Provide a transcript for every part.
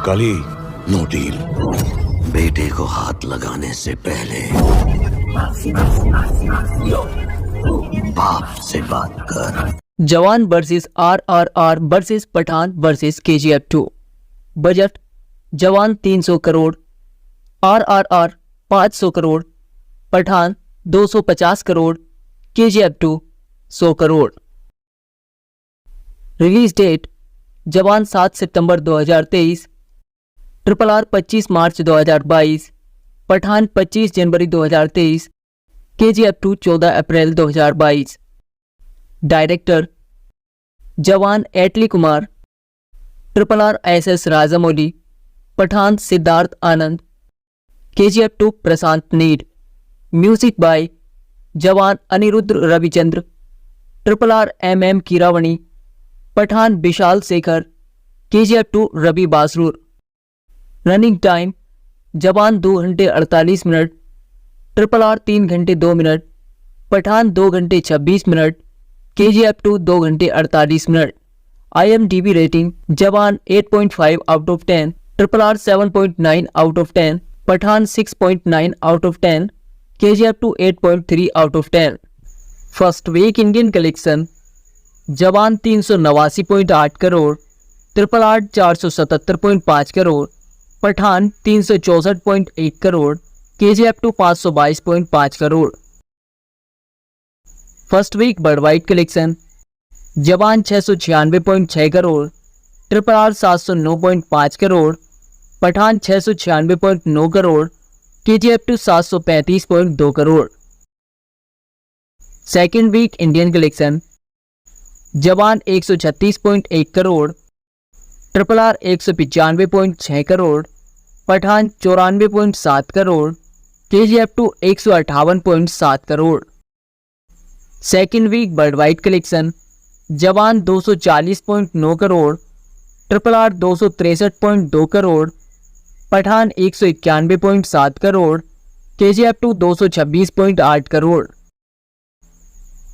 काली, no deal. बेटे को हाथ लगाने से पहले बाप से बात कर। Jawan versus RRR versus Pathaan versus KGF 2। Budget Jawan 300 crore, RRR 500 crore, Pathaan 250 crore, KGF 2 100 crore. Release date Jawan 7 सितंबर 2023, RRR 25 मार्च 2022, पठान 25 जनवरी 2023, KGF 2 14 अप्रैल 2022। Director Jawan Atlee Kumar, RRR SS Rajamouli, Pathaan Siddharth Anand, KGF 2 Prashanth Neel. Music by Jawan Anirudh Ravichander, RRR MM Keeravani, Pathaan Vishal Shekhar, KGF 2 Ravi बासरूर। Running time जवान 2 घंटे 48 मिनट, RRR 3 घंटे 2 मिनट, पठान 2 घंटे 26 मिनट, KGF 2 2 घंटे 48 minute. IMDb rating Jawan 8.5 out of 10, RRR 7.9 out of 10, Pathaan 6.9 out of 10, KGF 2 8.3 out of 10। First week Indian collection Jawan 389.8 crore, RRR 477.5 crore, Pathaan 364.1 crore, KGF 2 522.5 crore. First week world wide collection Jawan 696.6 crore, RRR 709.5 crore, Pathaan 696.9 crore, KGF 2 735.2 crore. Second week Indian collection Jawan 136.1 crore, RRR 195.6 crore, Pathaan 94.7 crore, KGF 2 158.7 crore. Second week world wide collection Jawan 240.9 crore, RRR 263.2 crore, Pathaan 191.7 crore, KGF 2 226.8 crore.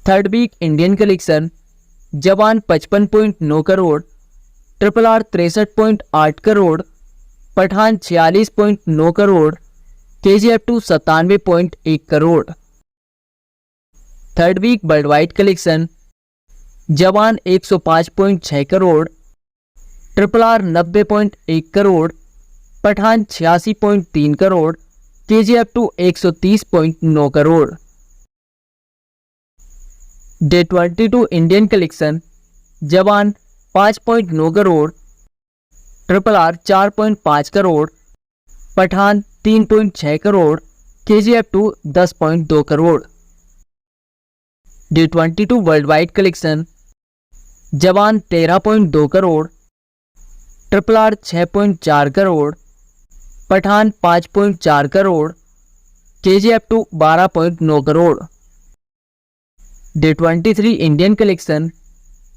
Third week Indian collection Jawan 55.9 crore, RRR 63.8 crore, Pathaan 46.9 crore, KGF 2 97.1 crore. Third week world wide collection Jawan 105.6 crore, RRR 90.1 crore, Pathaan 86.3 crore, KGF 2 130.9 crore. Day 22 Indian collection Jawan 5.9 crore, RRR 4.5 crore, Pathaan 3.6 crore, KGF 2 10.2 crore. Day 22 world wide collection Jawan 13.2 crore, RRR 6.4 crore, Pathaan 5.4 crore, KGF 2 12.9 crore. Day 23 Indian collection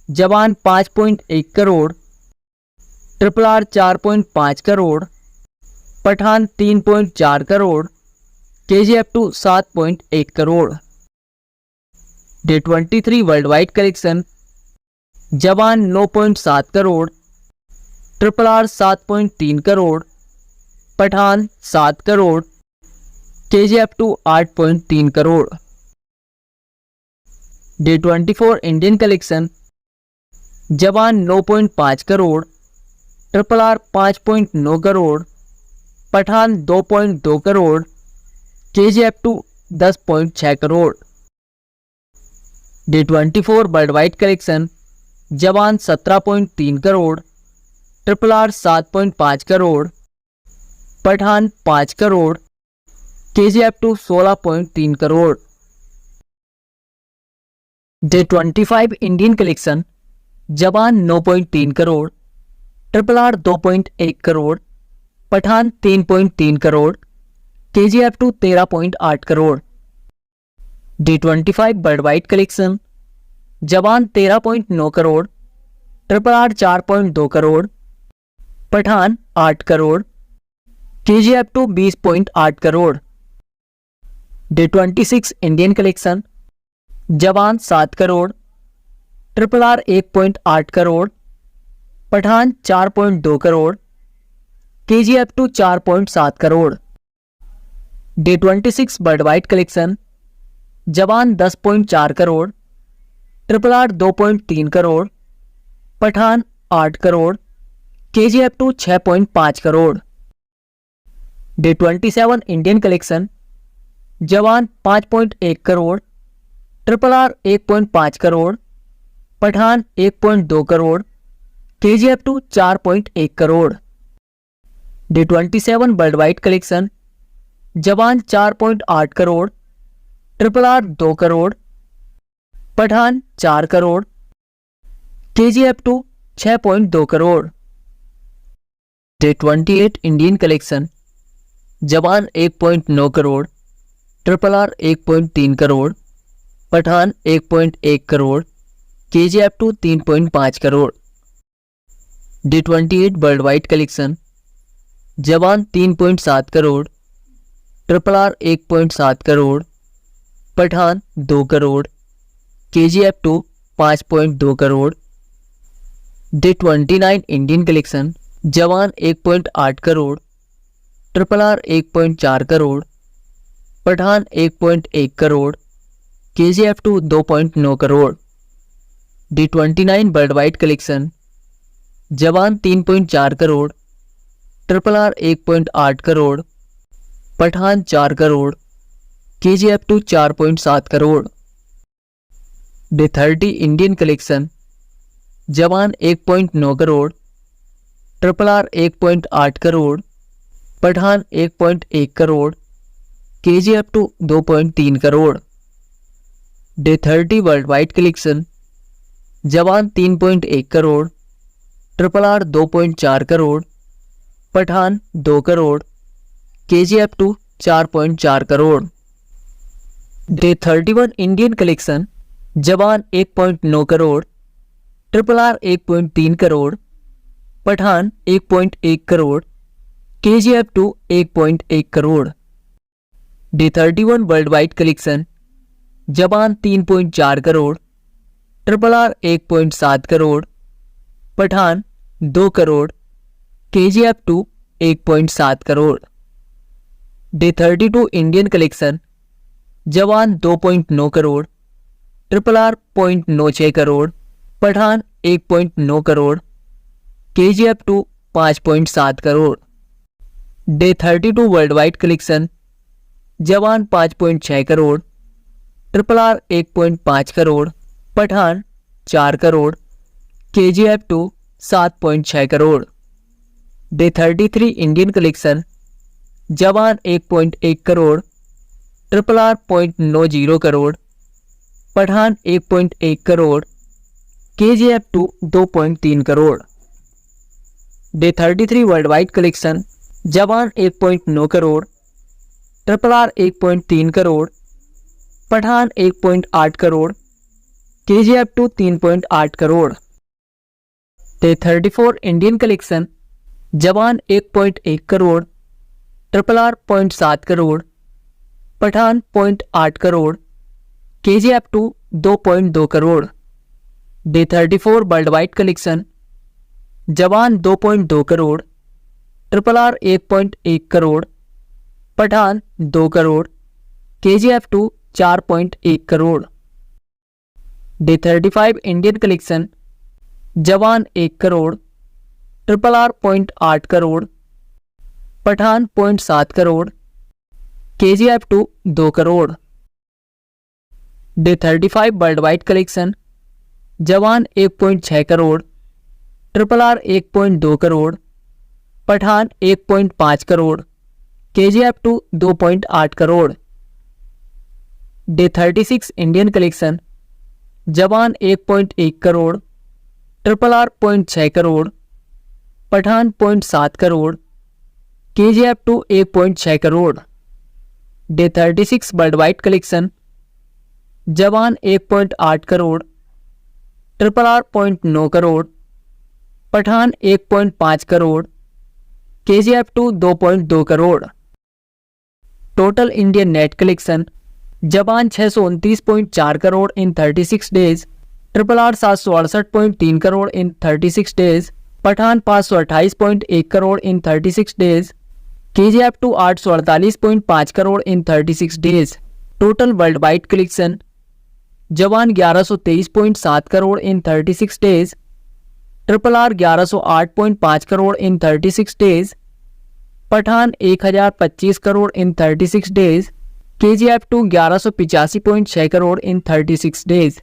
Jawan 5.1 crore, RRR 4.5 crore, Pathaan 3.4 crore, KGF 2 7.1 crore. Day 23 world wide collection Jawan 9.7 crore, RRR 7.3 crore, Pathaan 7 crore, KGF 2 8.3 crore. Day 24 Indian collection Jawan 9.5 crore, RRR 5.9 crore, Pathaan 2.2 crore, KGF 2 10.6 crore. Day 24 world wide collection Jawan 17.3 crore, RRR 7.5 crore, Pathaan 5 crore, KGF 2 16.3 crore. Day 25 Indian collection Jawan 9.3 crore, RRR 2.1 crore, Pathaan 3.3 crore, KGF 2 13.8 crore. Day 25 world wide collection Jawan 13.9 crore, RRR 4.2 crore, Pathaan 8 crore, KGF 2 20.8 crore. Day 26 Indian collection Jawan 7 crore, RRR 1.8 crore, Pathaan 4.2 crore, KGF 2 4.7 crore. Day 26 world wide collection, Jawan 10.4 crore, RRR 2.3 crore, Pathaan 8 crore, KGF 2 6.5 crore. Day 27 Indian collection, Jawan 5.1 crore, RRR 1.5 crore, Pathaan 1.2 crore, KGF 2 4.1 crore. Day 27 world wide collection, Jawan 4.8 crore, RRR 2 crore, Pathaan 4 crore, KGF 2 6.2 crore. Day 28 Indian collection, Jawan 1.9 crore, RRR 1.3 crore, Pathaan 1.1 crore, KGF 2 3.5 crore. Day 28 world wide collection, Jawan 3.7 crore, RRR 1.7 crore, Pathaan 2 crore, KGF 2 5.2 crore. Day 29 Indian collection, Jawan 1.8 crore, RRR 1.4 crore, Pathaan 1.1 crore, KGF 2 2.9 crore. Day 29 world wide collection, Jawan 3.4 crore, RRR 1.8 crore, Pathaan 4 crore, KGF 2 4.7 crore. Day 30 Indian collection, Jawan 1.9 crore, RRR 1.8 crore, Pathaan 1.1 crore, KGF 2 2.3 crore. Day 30 world wide collection, Jawan 3.1 crore, RRR 2.4 crore, Pathaan 2 crore, KGF 2 4.4 crore. Day 31 Indian collection, Jawan 1.9 crore, RRR 1.3 crore, Pathaan 1.1 crore, KGF 2 1.1 crore. Day 31 world wide collection, Jawan 3.4 crore, RRR 1.7 crore, Pathaan 2 crore, KGF 2 1.7 crore. Day 32 Indian collection, Jawan 2.9 crore, RRR 0.96 crore, Pathaan 1.9 crore, KGF 2 5.7 crore. Day 32 world wide collection, Jawan 5.6 crore, RRR 1.5 crore, Pathaan 4 crore, KGF 2 7.6 crore. Day 33 Indian collection, Jawan 1.1 crore, RRR 0.90 crore, Pathaan 1.1 crore, KGF 2 2.3 crore. Day 33 world wide collection, Jawan 1.9 crore, RRR 1.3 crore, Pathaan 1.8 crore, KGF 2 3.8 crore. Day 34 Indian collection, Jawan 1.1 crore, RRR 0.7 crore, Pathaan 0.8 crore, KGF 2 2.2 crore. Day 34 world wide collection, Jawan 2.2 crore, RRR 1.1 crore, Pathaan 2 crore, KGF 2 4.1 crore. Day 35 Indian collection, Jawan 1 crore, RRR 0.8 crore, Pathaan 0.7 crore, KGF 2 2 crore. Day 35 world wide collection, Jawan 1.6 crore, RRR 1.2 crore, Pathaan 1.5 crore, KGF 2 2.8 crore. Day 36 Indian collection, Jawan 1.1 crore, RRR 0.6 crore, Pathaan 0.7 crore, KGF 2 1.6 crore. Day 36 world wide collection, Jawan 1.8 crore, RRR 0.9 crore, Pathaan 1.5 crore, KGF 2 2.2 crore. Total Indian net collection, Jawan 629.4 crore in 36 days, RRR 768.3 crore in 36 days, Pathaan 528.1 crore in 36 days, KGF 2 848.5 crore in 36 days. Total world wide collection Jawan 1123.7 crore in 36 days, RRR 1108.5 crore in 36 days, Pathaan 1025 crore in 36 days, KGF 2 1185.6 crore in 36 days.